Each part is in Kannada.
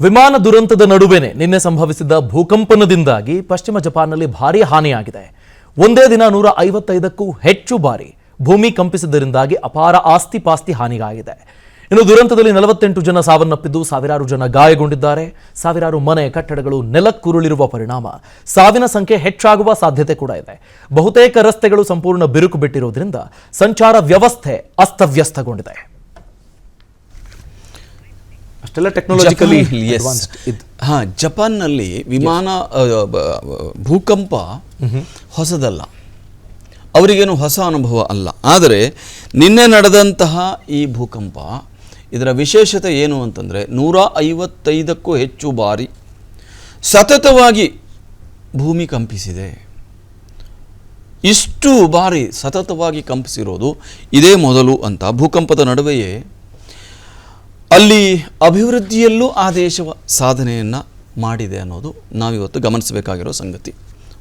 ವಿಮಾನ ದುರಂತದ ನಡುವೆನೇ ನಿನ್ನೆ ಸಂಭವಿಸಿದ ಭೂಕಂಪನದಿಂದಾಗಿ ಪಶ್ಚಿಮ ಜಪಾನ್ನಲ್ಲಿ ಭಾರೀ ಹಾನಿಯಾಗಿದೆ. ಒಂದೇ ದಿನ 155ಕ್ಕೂ ಹೆಚ್ಚು ಬಾರಿ ಭೂಮಿ ಕಂಪಿಸಿದ್ದರಿಂದಾಗಿ ಅಪಾರ ಆಸ್ತಿ ಪಾಸ್ತಿ ಹಾನಿಯಾಗಿದೆ. ಇನ್ನು ದುರಂತದಲ್ಲಿ 48 ಜನ ಸಾವನ್ನಪ್ಪಿದ್ದು ಸಾವಿರಾರು ಜನ ಗಾಯಗೊಂಡಿದ್ದಾರೆ. ಸಾವಿರಾರು ಮನೆ ಕಟ್ಟಡಗಳು ನೆಲಕ್ಕುರುಳಿರುವ ಪರಿಣಾಮ ಸಾವಿನ ಸಂಖ್ಯೆ ಹೆಚ್ಚಾಗುವ ಸಾಧ್ಯತೆ ಕೂಡ ಇದೆ. ಬಹುತೇಕ ರಸ್ತೆಗಳು ಸಂಪೂರ್ಣ ಬಿರುಕು ಬಿಟ್ಟಿರುವುದರಿಂದ ಸಂಚಾರ ವ್ಯವಸ್ಥೆ ಅಸ್ತವ್ಯಸ್ತಗೊಂಡಿದೆ. ಅಷ್ಟೆಲ್ಲ ಟೆಕ್ನಾಲಜಿಕಲಿ ಜಪಾನ್ನಲ್ಲಿ ವಿಮಾನ ಭೂಕಂಪ ಹೊಸದಲ್ಲ, ಅವರಿಗೇನು ಹೊಸ ಅನುಭವ ಅಲ್ಲ. ಆದರೆ ನಿನ್ನೆ ನಡೆದಂತಹ ಈ ಭೂಕಂಪ ಇದರ ವಿಶೇಷತೆ ಏನು ಅಂತಂದರೆ 155ಕ್ಕೂ ಹೆಚ್ಚು ಬಾರಿ ಸತತವಾಗಿ ಭೂಮಿ ಕಂಪಿಸಿದೆ. ಇಷ್ಟು ಬಾರಿ ಸತತವಾಗಿ ಕಂಪಿಸಿರೋದು ಇದೇ ಮೊದಲು ಅಂತ. ಭೂಕಂಪದ ನಡುವೆಯೇ ಅಲ್ಲಿ ಅಭಿವೃದ್ಧಿಯಲ್ಲೂ ಆ ದೇಶ ಸಾಧನೆಯನ್ನು ಮಾಡಿದೆ ಅನ್ನೋದು ನಾವಿವತ್ತು ಗಮನಿಸಬೇಕಾಗಿರೋ ಸಂಗತಿ.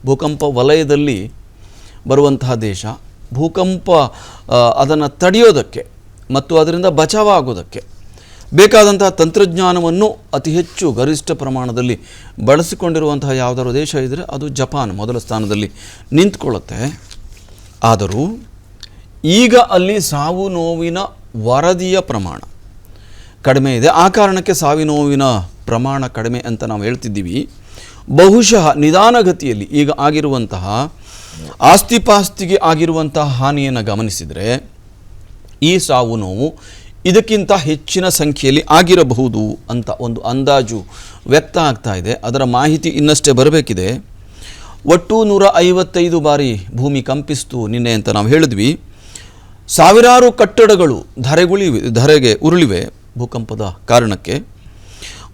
ಭೂಕಂಪ ವಲಯದಲ್ಲಿ ಬರುವಂತಹ ದೇಶ ಭೂಕಂಪ ಅದನ್ನು ತಡೆಯೋದಕ್ಕೆ ಮತ್ತು ಅದರಿಂದ ಬಚಾವಾಗೋದಕ್ಕೆ ಬೇಕಾದಂತಹ ತಂತ್ರಜ್ಞಾನವನ್ನು ಅತಿ ಹೆಚ್ಚು ಗರಿಷ್ಠ ಪ್ರಮಾಣದಲ್ಲಿ ಬಳಸಿಕೊಂಡಿರುವಂತಹ ಯಾವುದಾದ್ರು ದೇಶ ಇದ್ದರೆ ಅದು ಜಪಾನ್ ಮೊದಲ ಸ್ಥಾನದಲ್ಲಿ ನಿಂತ್ಕೊಳ್ಳುತ್ತೆ. ಆದರೂ ಈಗ ಅಲ್ಲಿ ಸಾವು ನೋವಿನ ವರದಿಯ ಪ್ರಮಾಣ ಕಡಿಮೆ ಇದೆ. ಆ ಕಾರಣಕ್ಕೆ ಸಾವಿನ ನೋವಿನ ಪ್ರಮಾಣ ಕಡಿಮೆ ಅಂತ ನಾವು ಹೇಳ್ತಿದ್ದೀವಿ. ಬಹುಶಃ ನಿಧಾನಗತಿಯಲ್ಲಿ ಈಗ ಆಗಿರುವಂತಹ ಆಸ್ತಿಪಾಸ್ತಿಗೆ ಆಗಿರುವಂತಹ ಹಾನಿಯನ್ನು ಗಮನಿಸಿದರೆ ಈ ಸಾವು ನೋವು ಇದಕ್ಕಿಂತ ಹೆಚ್ಚಿನ ಸಂಖ್ಯೆಯಲ್ಲಿ ಆಗಿರಬಹುದು ಅಂತ ಒಂದು ಅಂದಾಜು ವ್ಯಕ್ತ ಆಗ್ತಾ ಇದೆ. ಅದರ ಮಾಹಿತಿ ಇನ್ನಷ್ಟೇ ಬರಬೇಕಿದೆ. ಒಟ್ಟು 155 ಬಾರಿ ಭೂಮಿ ಕಂಪಿಸ್ತು ನಿನ್ನೆ ಅಂತ ನಾವು ಹೇಳಿದ್ವಿ. ಸಾವಿರಾರು ಕಟ್ಟಡಗಳು ಧರೆಗೆ ಉರುಳಿವೆ ಭೂಕಂಪದ ಕಾರಣಕ್ಕೆ.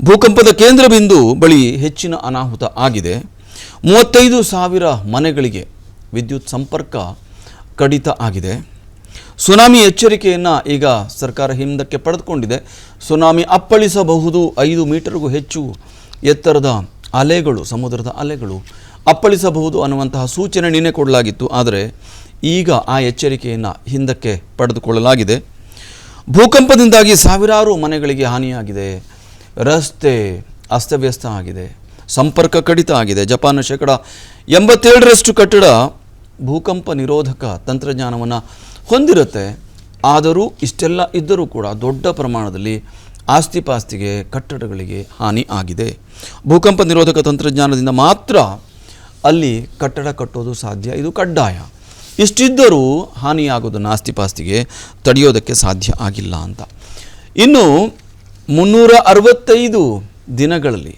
ಭೂಕಂಪದ ಕೇಂದ್ರ ಬಿಂದು ಬಳಿ ಹೆಚ್ಚಿನ ಅನಾಹುತ ಆಗಿದೆ. 35,000 ಮನೆಗಳಿಗೆ ವಿದ್ಯುತ್ ಸಂಪರ್ಕ ಕಡಿತ ಆಗಿದೆ. ಸುನಾಮಿ ಎಚ್ಚರಿಕೆಯನ್ನು ಈಗ ಸರ್ಕಾರ ಹಿಂದಕ್ಕೆ ಪಡೆದುಕೊಂಡಿದೆ. ಸುನಾಮಿ ಅಪ್ಪಳಿಸಬಹುದು, 5 ಮೀಟರ್ಗೂ ಹೆಚ್ಚು ಎತ್ತರದ ಅಲೆಗಳು, ಸಮುದ್ರದ ಅಲೆಗಳು ಅಪ್ಪಳಿಸಬಹುದು ಅನ್ನುವಂತಹ ಸೂಚನೆ ನಿನ್ನೆ ಕೊಡಲಾಗಿತ್ತು. ಆದರೆ ಈಗ ಆ ಎಚ್ಚರಿಕೆಯನ್ನು ಹಿಂದಕ್ಕೆ ಪಡೆದುಕೊಳ್ಳಲಾಗಿದೆ. ಭೂಕಂಪದಿಂದಾಗಿ ಸಾವಿರಾರು ಮನೆಗಳಿಗೆ ಹಾನಿಯಾಗಿದೆ. ರಸ್ತೆ ಅಸ್ತವ್ಯಸ್ತ ಆಗಿದೆ, ಸಂಪರ್ಕ ಕಡಿತ ಆಗಿದೆ. ಜಪಾನ್ನ 87% ಕಟ್ಟಡ ಭೂಕಂಪ ನಿರೋಧಕ ತಂತ್ರಜ್ಞಾನವನ್ನು ಹೊಂದಿರುತ್ತೆ. ಆದರೂ ಇಷ್ಟೆಲ್ಲ ಇದ್ದರೂ ಕೂಡ ದೊಡ್ಡ ಪ್ರಮಾಣದಲ್ಲಿ ಆಸ್ತಿಪಾಸ್ತಿಗೆ ಕಟ್ಟಡಗಳಿಗೆ ಹಾನಿ ಆಗಿದೆ. ಭೂಕಂಪ ನಿರೋಧಕ ತಂತ್ರಜ್ಞಾನದಿಂದ ಮಾತ್ರ ಅಲ್ಲಿ ಕಟ್ಟಡ ಕಟ್ಟೋದು ಸಾಧ್ಯ, ಇದು ಕಡ್ಡಾಯ. ಇಷ್ಟಿದ್ದರೂ ಹಾನಿಯಾಗೋದನ್ನು ಆಸ್ತಿಪಾಸ್ತಿಗೆ ತಡೆಯೋದಕ್ಕೆ ಸಾಧ್ಯ ಆಗಿಲ್ಲ ಅಂತ. ಇನ್ನು 365 ದಿನಗಳಲ್ಲಿ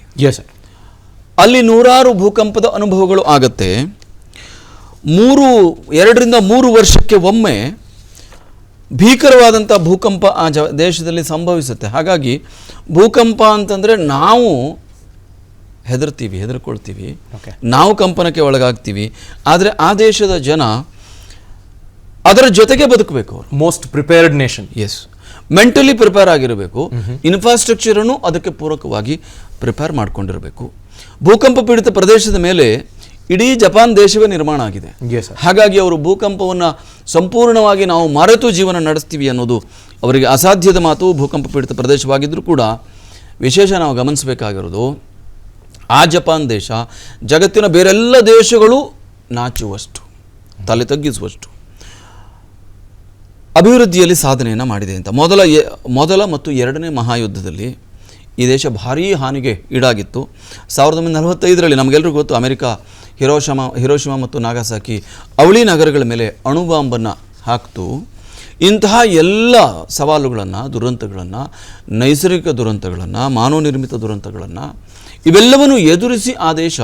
ಅಲ್ಲಿ ನೂರಾರು ಭೂಕಂಪದ ಅನುಭವಗಳು ಆಗತ್ತೆ. 2ರಿಂದ 3 ವರ್ಷಕ್ಕೆ ಒಮ್ಮೆ ಭೀಕರವಾದಂಥ ಭೂಕಂಪ ಆ ದೇಶದಲ್ಲಿ ಸಂಭವಿಸುತ್ತೆ. ಹಾಗಾಗಿ ಭೂಕಂಪ ಅಂತಂದರೆ ನಾವು ಹೆದರ್ಕೊಳ್ತೀವಿ, ನಾವು ಕಂಪನಕ್ಕೆ ಒಳಗಾಗ್ತೀವಿ. ಆದರೆ ಆ ದೇಶದ ಜನ ಅದರ ಜೊತೆಗೆ ಬದುಕಬೇಕು. ಅವರು most prepared nation. Yes, mentally prepare ಆಗಿರಬೇಕು. ಇನ್ಫ್ರಾಸ್ಟ್ರಕ್ಚರನ್ನು ಅದಕ್ಕೆ ಪೂರಕವಾಗಿ ಪ್ರಿಪೇರ್ ಮಾಡ್ಕೊಂಡಿರಬೇಕು. ಭೂಕಂಪ ಪೀಡಿತ ಪ್ರದೇಶದ ಮೇಲೆ ಇಡೀ ಜಪಾನ್ ದೇಶವೇ ನಿರ್ಮಾಣ ಆಗಿದೆ. ಹಾಗಾಗಿ ಅವರು ಭೂಕಂಪವನ್ನು ಸಂಪೂರ್ಣವಾಗಿ ನಾವು ಮರೆತು ಜೀವನ ನಡೆಸ್ತೀವಿ ಅನ್ನೋದು ಅವರಿಗೆ ಅಸಾಧ್ಯದ ಮಾತು. ಭೂಕಂಪ ಪೀಡಿತ ಪ್ರದೇಶವಾಗಿದ್ದರೂ ಕೂಡ ವಿಶೇಷ ನಾವು ಗಮನಿಸಬೇಕಾಗಿರೋದು ಆ ಜಪಾನ್ ದೇಶ ಜಗತ್ತಿನ ಬೇರೆಲ್ಲ ದೇಶಗಳು ನಾಚುವಷ್ಟು, ತಲೆ ತಗ್ಗಿಸುವಷ್ಟು ಅಭಿವೃದ್ಧಿಯಲ್ಲಿ ಸಾಧನೆಯನ್ನು ಮಾಡಿದೆ ಅಂತ. ಮೊದಲ ಮತ್ತು 2ನೇ ಮಹಾಯುದ್ಧದಲ್ಲಿ ಈ ದೇಶ ಭಾರೀ ಹಾನಿಗೆ ಈಡಾಗಿತ್ತು. 1945ರಲ್ಲಿ ನಮಗೆಲ್ಲರಿಗೂ ಗೊತ್ತು, ಅಮೆರಿಕ ಹಿರೋಶಿಮಾ ಮತ್ತು ನಾಗಾಸಾಕಿ ಅವಳಿ ನಗರಗಳ ಮೇಲೆ ಅಣುಬಾಂಬನ್ನು ಹಾಕ್ತು. ಇಂತಹ ಎಲ್ಲ ಸವಾಲುಗಳನ್ನು, ದುರಂತಗಳನ್ನು, ನೈಸರ್ಗಿಕ ದುರಂತಗಳನ್ನು, ಮಾನವ ನಿರ್ಮಿತ ದುರಂತಗಳನ್ನು ಇವೆಲ್ಲವನ್ನು ಎದುರಿಸಿ ಆ ದೇಶ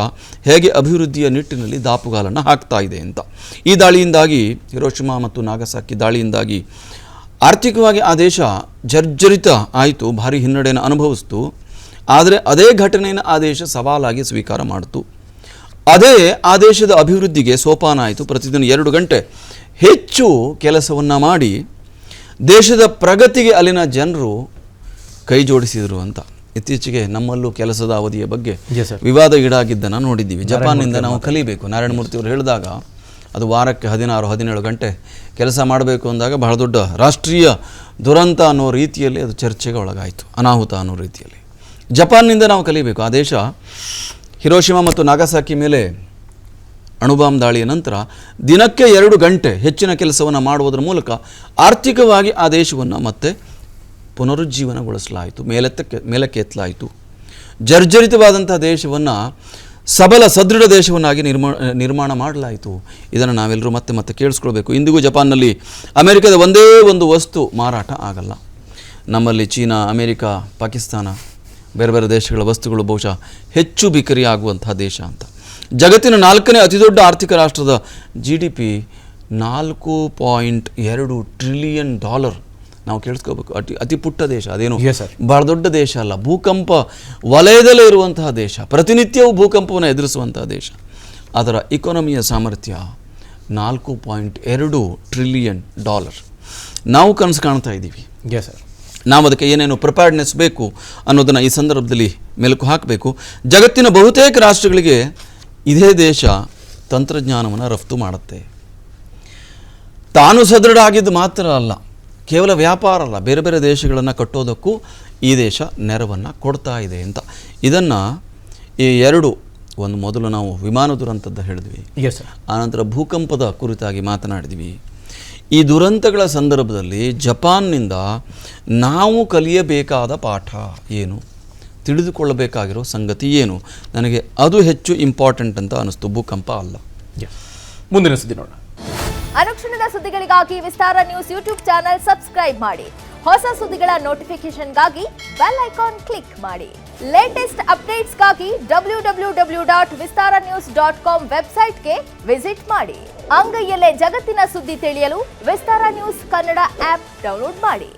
ಹೇಗೆ ಅಭಿವೃದ್ಧಿಯ ನಿಟ್ಟಿನಲ್ಲಿ ದಾಪುಗಾಲನ್ನು ಹಾಕ್ತಾ ಇದೆ ಅಂತ. ಈ ದಾಳಿಯಿಂದಾಗಿ, ಹಿರೋಶಿಮಾ ಮತ್ತು ನಾಗಾಸಾಕಿ ದಾಳಿಯಿಂದಾಗಿ ಆರ್ಥಿಕವಾಗಿ ಆ ದೇಶ ಜರ್ಜರಿತ ಆಯಿತು, ಭಾರಿ ಹಿನ್ನಡೆಯನ್ನು ಅನುಭವಿಸ್ತು. ಆದರೆ ಅದೇ ಘಟನೆಯನ್ನು ಆ ದೇಶ ಸವಾಲಾಗಿ ಸ್ವೀಕಾರ ಮಾಡಿತು. ಅದೇ ಆ ದೇಶದ ಅಭಿವೃದ್ಧಿಗೆ ಸೋಪಾನ ಆಯಿತು. ಪ್ರತಿದಿನ 2 ಗಂಟೆ ಹೆಚ್ಚು ಕೆಲಸವನ್ನು ಮಾಡಿ ದೇಶದ ಪ್ರಗತಿಗೆ ಅಲ್ಲಿನ ಜನರು ಕೈ ಜೋಡಿಸಿದರು ಅಂತ. ಇತ್ತೀಚೆಗೆ ನಮ್ಮಲ್ಲೂ ಕೆಲಸದ ಅವಧಿಯ ಬಗ್ಗೆ ವಿವಾದ ಈಡಾಗಿದ್ದನ್ನು ನೋಡಿದ್ದೀವಿ. ಜಪಾನ್ನಿಂದ ನಾವು ಕಲಿಬೇಕು. ನಾರಾಯಣಮೂರ್ತಿ ಅವರು ಹೇಳಿದಾಗ ಅದು ವಾರಕ್ಕೆ 16-17 ಗಂಟೆ ಕೆಲಸ ಮಾಡಬೇಕು ಅಂದಾಗ ಬಹಳ ದೊಡ್ಡ ರಾಷ್ಟ್ರೀಯ ದುರಂತ ಅನ್ನೋ ರೀತಿಯಲ್ಲಿ ಅದು ಚರ್ಚೆಗೆ ಒಳಗಾಯಿತು, ಅನಾಹುತ ಅನ್ನೋ ರೀತಿಯಲ್ಲಿ. ಜಪಾನ್ನಿಂದ ನಾವು ಕಲಿಬೇಕು. ಆ ದೇಶ ಹಿರೋಶಿಮಾ ಮತ್ತು ನಾಗಸಾಕಿ ಮೇಲೆ ಅಣುಬಾಂಬ್ ದಾಳಿಯ ನಂತರ ದಿನಕ್ಕೆ 2 ಗಂಟೆ ಹೆಚ್ಚಿನ ಕೆಲಸವನ್ನು ಮಾಡುವುದರ ಮೂಲಕ ಆರ್ಥಿಕವಾಗಿ ಆ ದೇಶವನ್ನು ಮತ್ತೆ ಪುನರುಜ್ಜೀವನಗೊಳಿಸಲಾಯಿತು, ಮೇಲಕ್ಕೆ ಎತ್ತಲಾಯಿತು. ಜರ್ಜರಿತವಾದಂಥ ದೇಶವನ್ನು ಸಬಲ ಸದೃಢ ದೇಶವನ್ನಾಗಿ ನಿರ್ಮಾಣ ಮಾಡಲಾಯಿತು. ಇದನ್ನು ನಾವೆಲ್ಲರೂ ಮತ್ತೆ ಕೇಳಿಸ್ಕೊಳ್ಬೇಕು. ಇಂದಿಗೂ ಜಪಾನ್ನಲ್ಲಿ ಅಮೆರಿಕದ ಒಂದೇ ಒಂದು ವಸ್ತು ಮಾರಾಟ ಆಗಲ್ಲ. ನಮ್ಮಲ್ಲಿ ಚೀನಾ, ಅಮೆರಿಕ, ಪಾಕಿಸ್ತಾನ, ಬೇರೆ ದೇಶಗಳ ವಸ್ತುಗಳು ಬಹುಶಃ ಹೆಚ್ಚು ಬಿಕರಿ ಆಗುವಂತಹ ದೇಶ ಅಂತ. ಜಗತ್ತಿನ 4ನೇ ಅತಿದೊಡ್ಡ ಆರ್ಥಿಕ ರಾಷ್ಟ್ರದ GDP $4.2 ಟ್ರಿಲಿಯನ್. ನಾವು ಕೇಳಿಸ್ಕೋಬೇಕು. ಅತಿ ಪುಟ್ಟ ದೇಶ, ಅದೇನು ಭಾಳ ದೊಡ್ಡ ದೇಶ ಅಲ್ಲ. ಭೂಕಂಪ ವಲಯದಲ್ಲೇ ಇರುವಂತಹ ದೇಶ, ಪ್ರತಿನಿತ್ಯವೂ ಭೂಕಂಪವನ್ನು ಎದುರಿಸುವಂತಹ ದೇಶ. ಅದರ ಇಕಾನಮಿಯ ಸಾಮರ್ಥ್ಯ $4.2 ಟ್ರಿಲಿಯನ್. ನಾವು ಕನಸು ಕಾಣ್ತಾ ಇದ್ದೀವಿ. ನಾವು ಅದಕ್ಕೆ ಏನೇನು ಪ್ರಿಪೇರ್ಡ್ನೆಸ್ ಬೇಕು ಅನ್ನೋದನ್ನು ಈ ಸಂದರ್ಭದಲ್ಲಿ ಮೆಲುಕು ಹಾಕಬೇಕು. ಜಗತ್ತಿನ ಬಹುತೇಕ ರಾಷ್ಟ್ರಗಳಿಗೆ ಇದೇ ದೇಶ ತಂತ್ರಜ್ಞಾನವನ್ನು ರಫ್ತು ಮಾಡುತ್ತೆ. ತಾನು ಸದೃಢ ಆಗಿದ್ದು ಮಾತ್ರ ಅಲ್ಲ, ಕೇವಲ ವ್ಯಾಪಾರ ಅಲ್ಲ, ಬೇರೆ ದೇಶಗಳನ್ನು ಕಟ್ಟೋದಕ್ಕೂ ಈ ದೇಶ ನೆರವನ್ನು ಕೊಡ್ತಾ ಇದೆ ಅಂತ. ಇದನ್ನು ಈ 2 ಒಂದು ಮೊದಲು ನಾವು ವಿಮಾನ ದುರಂತದ್ದು ಹೇಳಿದ್ವಿ, ಆನಂತರ ಭೂಕಂಪದ ಕುರಿತಾಗಿ ಮಾತನಾಡಿದ್ವಿ. ಈ ದುರಂತಗಳ ಸಂದರ್ಭದಲ್ಲಿ ಜಪಾನ್ನಿಂದ ನಾವು ಕಲಿಯಬೇಕಾದ ಪಾಠ ಏನು, ತಿಳಿದುಕೊಳ್ಳಬೇಕಾಗಿರೋ ಸಂಗತಿ ಏನು, ನನಗೆ ಅದು ಹೆಚ್ಚು ಇಂಪಾರ್ಟೆಂಟ್ ಅಂತ ಅನಿಸ್ತು, ಭೂಕಂಪ ಅಲ್ಲ. ಮುಂದಿನ ಸುದ್ದಿ ನೋಡೋಣ. ಅನುಕ್ಷಣದ ಸುದ್ದಿಗಳಿಗಾಗಿ ವಿಸ್ತಾರ ನ್ಯೂಸ್ ಯೂಟ್ಯೂಬ್ ಚಾನೆಲ್ ಸಬ್ಸ್ಕ್ರೈಬ್ ಮಾಡಿ. ಹೊಸ ಸುದ್ದಿಗಳ ನೋಟಿಫಿಕೇಶನ್ಗಾಗಿ ಬೆಲ್ ಐಕಾನ್ ಕ್ಲಿಕ್ ಮಾಡಿ. ಲೇಟೆಸ್ಟ್ ಅಪ್ಡೇಟ್ಸ್ಗಾಗಿ www.vistaranews.com ವೆಬ್ಸೈಟ್ಗೆ ವಿಸಿಟ್ ಮಾಡಿ. ಅಂಗೈಯಲ್ಲೇ ಜಗತ್ತಿನ ಸುದ್ದಿ ತಿಳಿಯಲು ವಿಸ್ತಾರ ನ್ಯೂಸ್ ಕನ್ನಡ ಆಪ್ ಡೌನ್ಲೋಡ್ ಮಾಡಿ.